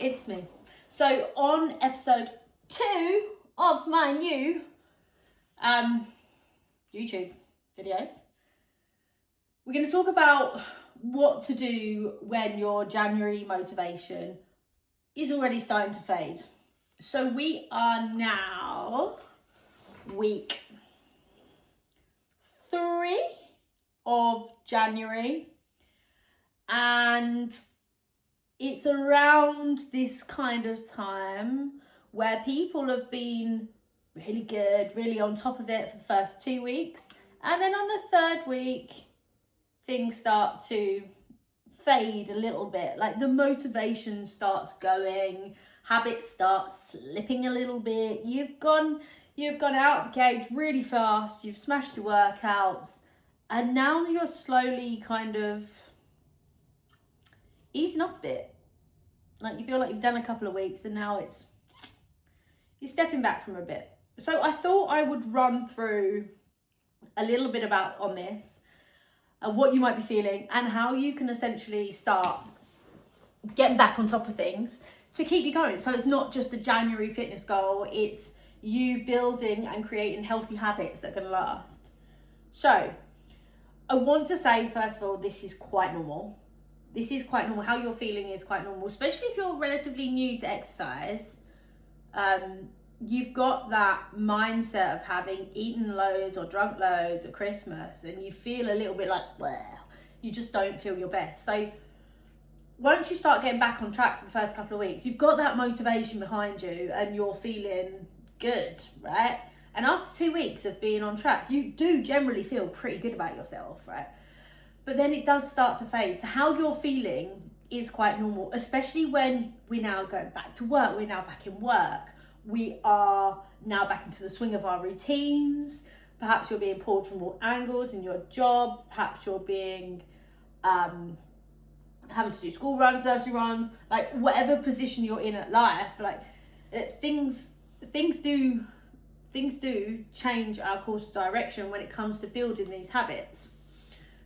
it's me. So on episode 2 of my new YouTube videos, we're going to talk about what to do when your January motivation is already starting to fade. So we are now week 3 of January, and it's around this kind of time where people have been really good, really on top of it for the first 2 weeks, and then on the 3rd week things start to fade a little bit. Like the motivation starts going, habits start slipping a little bit. You've gone out of the cage really fast, you've smashed your workouts, and now you're slowly kind of easing off a bit. Like you feel like you've done a couple of weeks and now you're stepping back from a bit. So I thought I would run through a little bit about on this and what you might be feeling and how you can essentially start getting back on top of things to keep you going. So it's not just a January fitness goal, it's you building and creating healthy habits that are going to last. So I want to say, first of all, this is quite normal. This is quite normal. How you're feeling is quite normal, especially if you're relatively new to exercise. You've got that mindset of having eaten loads or drunk loads at Christmas, and you feel a little bit like, bleh, you just don't feel your best. So once you start getting back on track for the first couple of weeks, you've got that motivation behind you and you're feeling good, right? And after 2 weeks of being on track, you do generally feel pretty good about yourself, right? But then it does start to fade. So how you're feeling is quite normal, especially when we're now going back to work, we're now back in work, we are now back into the swing of our routines. Perhaps you're being pulled from all angles in your job, perhaps you're being having to do school runs, nursery runs, like whatever position you're in at life, like things do change our course of direction when it comes to building these habits.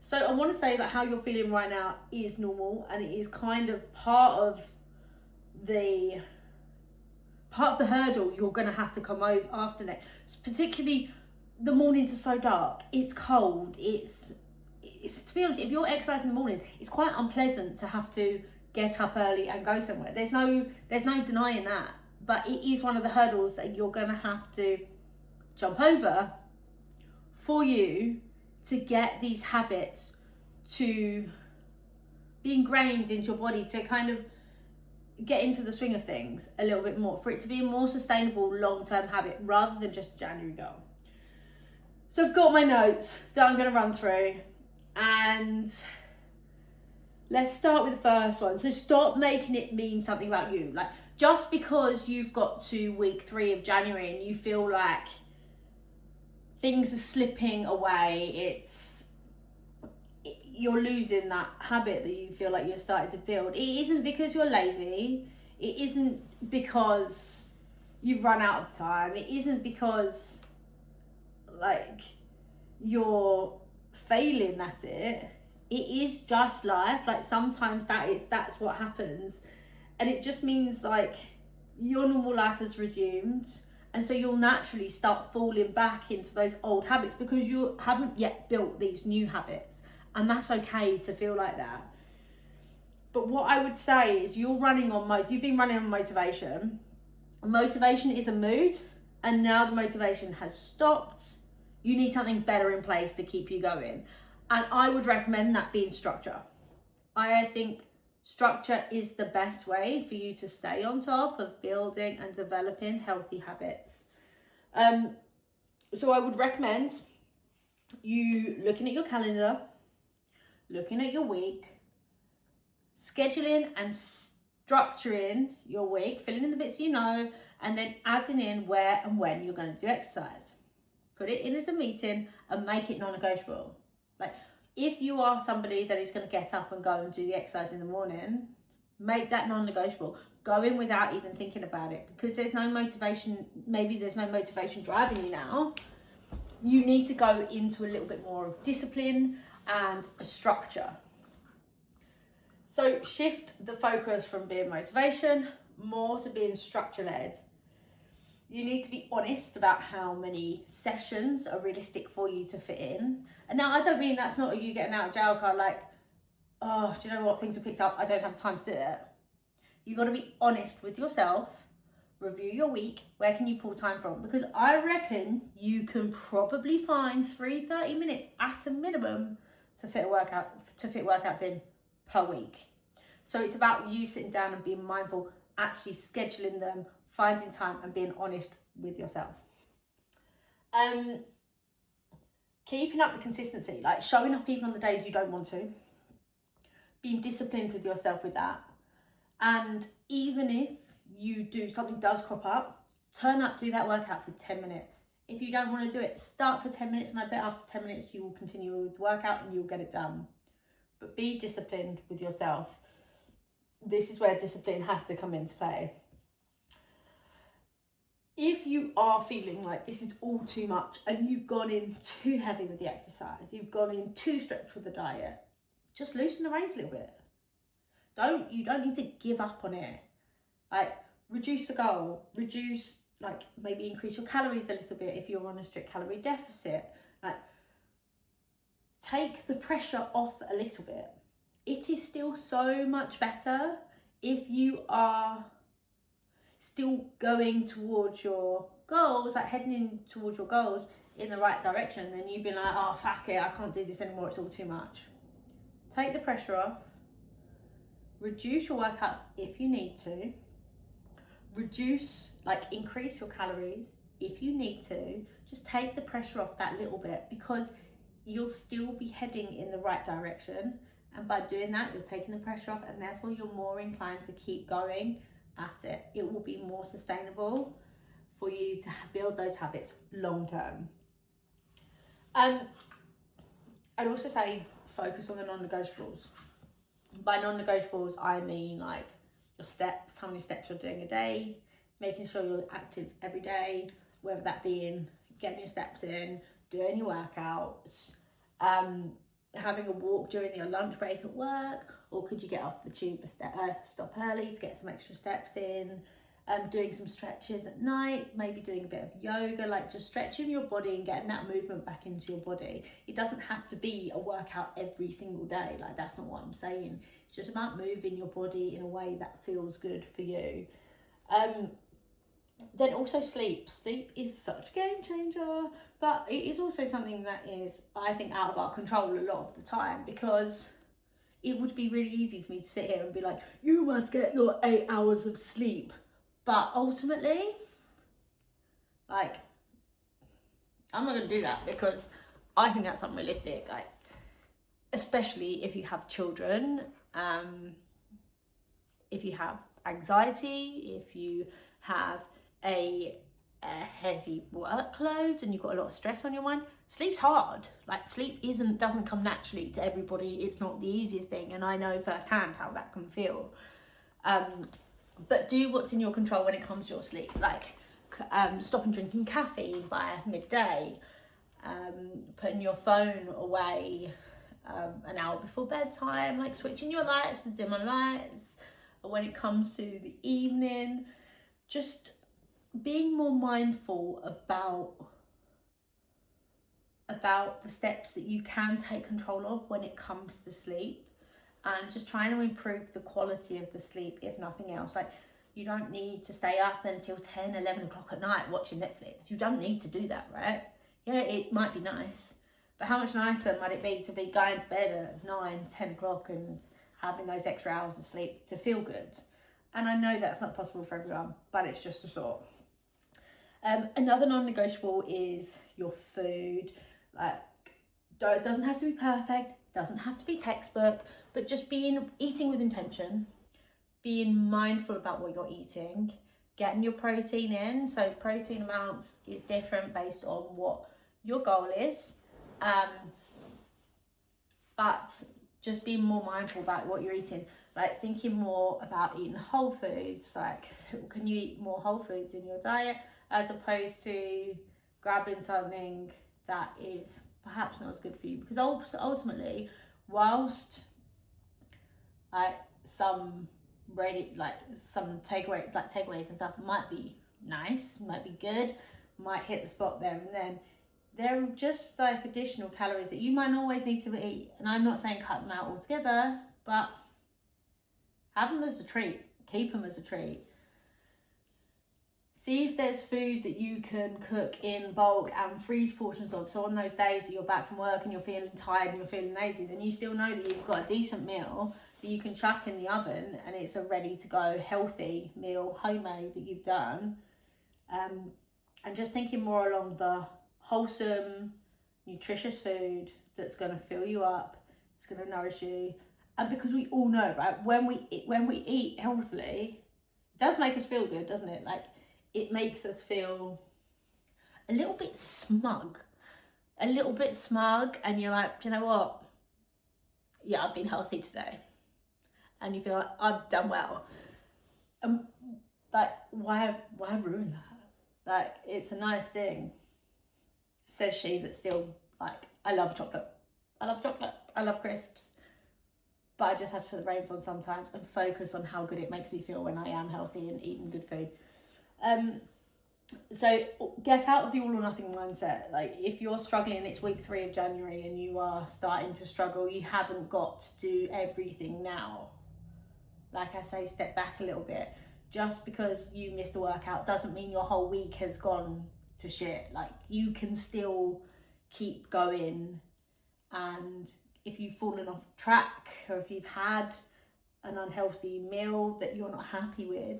So I want to say that how you're feeling right now is normal, and it is kind of part of the hurdle you're going to have to come over after that. Particularly the mornings are so dark, it's cold, it's to be honest, if you're exercising in the morning, it's quite unpleasant to have to get up early and go somewhere. There's no denying that, but it is one of the hurdles that you're going to have to jump over for you to get these habits to be ingrained into your body, to kind of get into the swing of things a little bit more, for it to be a more sustainable long-term habit rather than just a January goal. So I've got my notes that I'm going to run through, and let's start with the first one. So stop making it mean something about you. Like just because you've got to week 3 of January and you feel like things are slipping away, you're losing that habit that you feel like you've started to build. It isn't because you're lazy. It isn't because you've run out of time. It isn't because like you're failing at it. It is just life. Like sometimes that's what happens, and it just means like your normal life has resumed. And so you'll naturally start falling back into those old habits because you haven't yet built these new habits. And that's okay to feel like that. But what I would say is you've been running on motivation. Motivation is a mood, and now the motivation has stopped. You need something better in place to keep you going. And I would recommend that being structure. I think structure is the best way for you to stay on top of building and developing healthy habits. So I would recommend you looking at your calendar, looking at your week, scheduling and structuring your week, filling in the bits you know, and then adding in where and when you're going to do exercise. Put it in as a meeting and make it non-negotiable. Like if you are somebody that is going to get up and go and do the exercise in the morning, make that non-negotiable. Go in without even thinking about it, because there's no motivation. Maybe there's no motivation driving you now. You need to go into a little bit more of discipline and a structure. So shift the focus from being motivation more to being structure led, you need to be honest about how many sessions are realistic for you to fit in. And now I don't mean that's not you getting out of jail card, like, oh, do you know what, things are picked up, I don't have time to do it. You got to be honest with yourself, review your week, where can you pull time from? Because I reckon you can probably find 30 minutes at a minimum to fit workouts in per week. So it's about you sitting down and being mindful, actually scheduling them, finding time and being honest with yourself. Keeping up the consistency, like showing up even on the days you don't want to, being disciplined with yourself with that. And even if you do, something does crop up, turn up, do that workout for 10 minutes. If you don't want to do it, start for 10 minutes, and I bet after 10 minutes you will continue with the workout and you'll get it done. But be disciplined with yourself. This is where discipline has to come into play. If you are feeling like this is all too much and you've gone in too heavy with the exercise, you've gone in too strict with the diet, just loosen the reins a little bit. You don't need to give up on it. Like, reduce the goal, like maybe increase your calories a little bit if you're on a strict calorie deficit. Like, take the pressure off a little bit. It is still so much better if you are still going towards your goals, like heading in towards your goals in the right direction, then you've been like, oh fuck it, I can't do this anymore, it's all too much. Take the pressure off, reduce your workouts if you need to, increase your calories if you need to, just take the pressure off that little bit, because you'll still be heading in the right direction, and by doing that you're taking the pressure off, and therefore you're more inclined to keep going at it. It will be more sustainable for you to build those habits long term. I'd also say focus on the non-negotiables. By non-negotiables, I mean like your steps, how many steps you're doing a day, making sure you're active every day, whether that be in getting your steps in, doing your workouts, having a walk during your lunch break at work, or could you get off the tube, stop early to get some extra steps in, doing some stretches at night, maybe doing a bit of yoga, like just stretching your body and getting that movement back into your body. It doesn't have to be a workout every single day, like that's not what I'm saying. It's just about moving your body in a way that feels good for you. Then also sleep. Sleep is such a game changer, but it is also something that is, I think, out of our control a lot of the time, because it would be really easy for me to sit here and be like, you must get your 8 hours of sleep. But ultimately, like, I'm not going to do that, because I think that's unrealistic. Like, especially if you have children, if you have anxiety, if you have a heavy workload and you've got a lot of stress on your mind, sleep's hard. Like, sleep doesn't come naturally to everybody. It's not the easiest thing, and I know firsthand how that can feel. But do what's in your control when it comes to your sleep, like stopping drinking caffeine by midday, putting your phone away an hour before bedtime, like switching your lights to dimmer lights. When it comes to the evening, just being more mindful about the steps that you can take control of when it comes to sleep, and just trying to improve the quality of the sleep, if nothing else. Like, you don't need to stay up until 10, 11 o'clock at night watching Netflix. You don't need to do that, right? Yeah, it might be nice, but how much nicer might it be to be going to bed at 9, 10 o'clock and having those extra hours of sleep to feel good? And I know that's not possible for everyone, but it's just a thought. Another non-negotiable is your food. Like, it doesn't have to be perfect, doesn't have to be textbook, but just eating with intention, being mindful about what you're eating, getting your protein in. So protein amounts is different based on what your goal is, but just being more mindful about what you're eating, like thinking more about eating whole foods. Like, can you eat more whole foods in your diet, as opposed to grabbing something that is perhaps not as good for you? Because ultimately, whilst some ready, like some takeaways and stuff might be nice, might be good, might hit the spot there and then. They're just like additional calories that you might not always need to eat. And I'm not saying cut them out altogether, but have them as a treat. Keep them as a treat. See if there's food that you can cook in bulk and freeze portions of. So on those days that you're back from work and you're feeling tired and you're feeling lazy, then you still know that you've got a decent meal that you can chuck in the oven and it's a ready to go healthy meal, homemade, that you've done. And just thinking more along the wholesome, nutritious food that's going to fill you up, it's going to nourish you. And because we all know, right, when we eat healthily, it does make us feel good, doesn't it? Like, it makes us feel a little bit smug, and you're like, do you know what? Yeah, I've been healthy today. And you feel like, I've done well. And like, why ruin that? Like, it's a nice thing. Says she that's still like, I love chocolate, I love crisps, but I just have to put the reins on sometimes and focus on how good it makes me feel when I am healthy and eating good food. So get out of the all or nothing mindset. Like, if you're struggling, it's week 3 of January and you are starting to struggle, you haven't got to do everything now. Like I say, step back a little bit. Just because you missed a workout doesn't mean your whole week has gone to shit. Like, you can still keep going, and if you've fallen off track or if you've had an unhealthy meal that you're not happy with,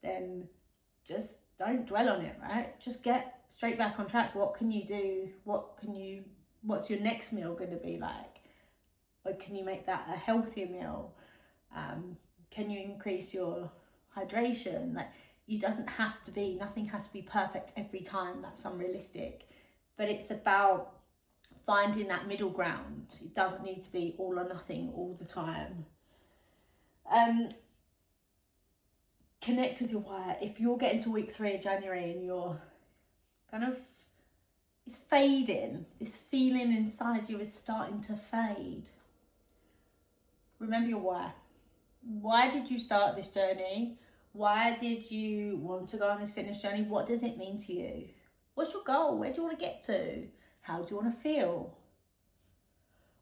then just don't dwell on it, right? Just get straight back on track. What can you do? What's your next meal going to be like? Or can you make that a healthier meal? Can you increase your hydration? Like, nothing has to be perfect every time. That's unrealistic. But it's about finding that middle ground. It doesn't need to be all or nothing all the time. Connect with your why. If you're getting to week 3 of January and you're it's fading, this feeling inside you is starting to fade, remember your why. Why did you start this journey? Why did you want to go on this fitness journey? What does it mean to you? What's your goal? Where do you want to get to? How do you want to feel?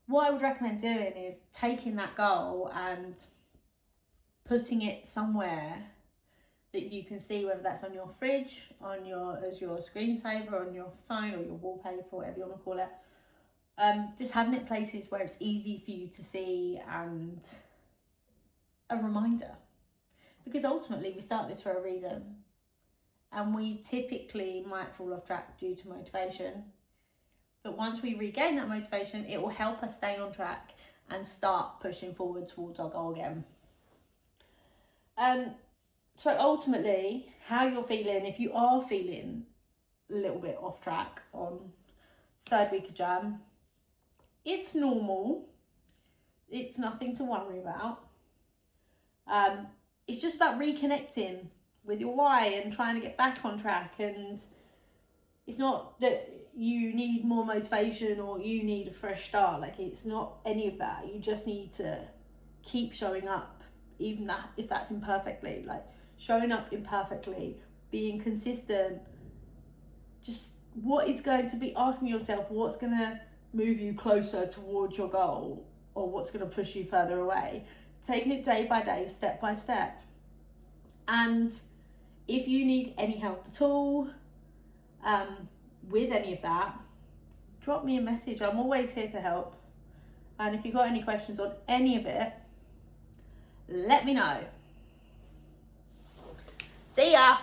What I would recommend doing is taking that goal and putting it somewhere that you can see, whether that's on your fridge, as your screensaver, on your phone, or your wallpaper, whatever you want to call it. Just having it places where it's easy for you to see and a reminder. Because ultimately we start this for a reason, and we typically might fall off track due to motivation. But once we regain that motivation, it will help us stay on track and start pushing forward towards our goal again. So ultimately, how you're feeling, if you are feeling a little bit off track on 3rd week of Jan, it's normal. It's nothing to worry about. It's just about reconnecting with your why and trying to get back on track. And it's not that you need more motivation or you need a fresh start. Like, it's not any of that. You just need to keep showing up, even that if that's imperfectly. Like, showing up imperfectly, being consistent. Just what is going to be, asking yourself what's going to move you closer towards your goal, or what's going to push you further away. Taking it day by day, step by step. And if you need any help at all with any of that, drop me a message. I'm always here to help. And if you've got any questions on any of it, let me know. See ya!